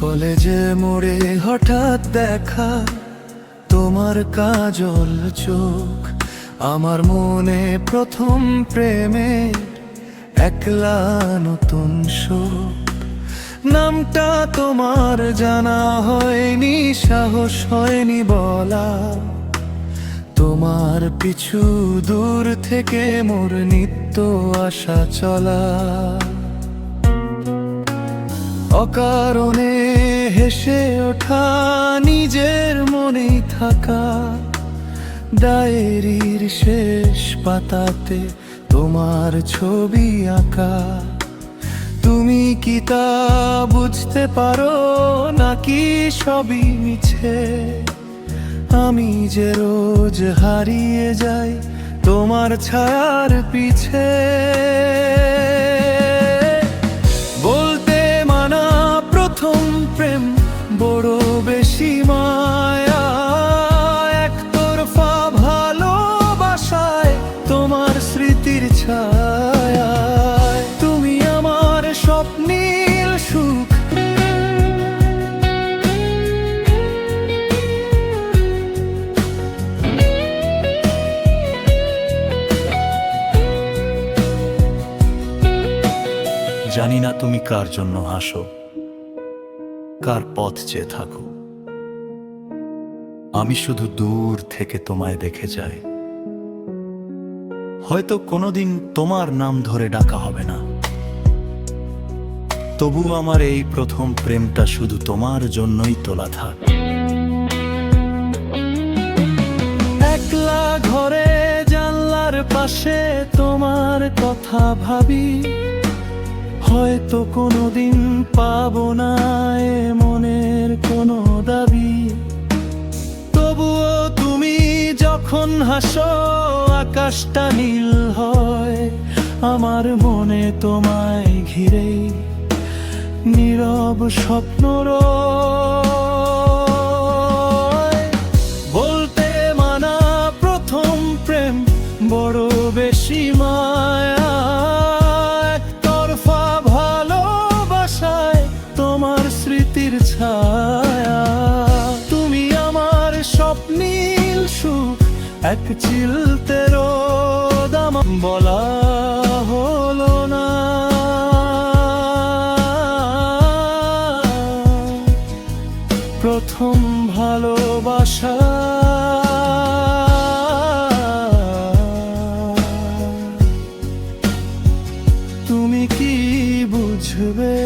কলেজে মোড়ে হঠাৎ দেখা তোমার কাজল চোখ, আমার মনে প্রথম প্রেমের একলা নতুন শোক। নামটা তোমার জানা হয়নি, সাহস হয়নি বলা, তোমার পিছু দূর থেকে মোর নিত্য আসা চলা। অকারণে হেসে ওঠা, নিজের মনেই থাকা, ডায়েরির শেষ পাতাতে তোমার ছবি আঁকা। তুমি কি তা বুঝতে পারো নাকি সবই মিছে? আমি যে রোজ হারিয়ে যাই তোমার ছায়ার পিছে। বলতে মানা প্রথম প্রেম বড় বেশি মায়া, একতরফা ভালোবাসায় তোমার স্মৃতির ছায়ায়। তুমি আমার স্বপ্নের সুখ, জানি না তুমি কার জন্য হাসো, কার পথ চেয়ে থাকো। আমি শুধু দূর থেকে তোমায় দেখে যাই। হয়তো কোনোদিন তোমার নাম ধরে ডাকা হবে না, তবু আমার এই প্রথম প্রেমটা শুধু তোমার জন্যই তোলা থাক। একলা ঘরে জানলার পাশে তোমার কথা ভাবি, হয়তো কোনোদিন পাবো না এ মনের কোনো দাবি। তবুও তুমি যখন হাসো আকাশটা নীল হয়, আমার মনে তোমায় ঘিরে নীরব স্বপ্ন রয়। বলতে মানা প্রথম প্রেম বড় বেশি মায়া, একতরফা ভালোবাসায় তোমার স্মৃতির ছায়া। তুমি আমার স্বপ্নীল সুখ, এক চিলতের দাম বলা হলো না। প্রথম ভালোবাসা তুমি কি বুঝবে?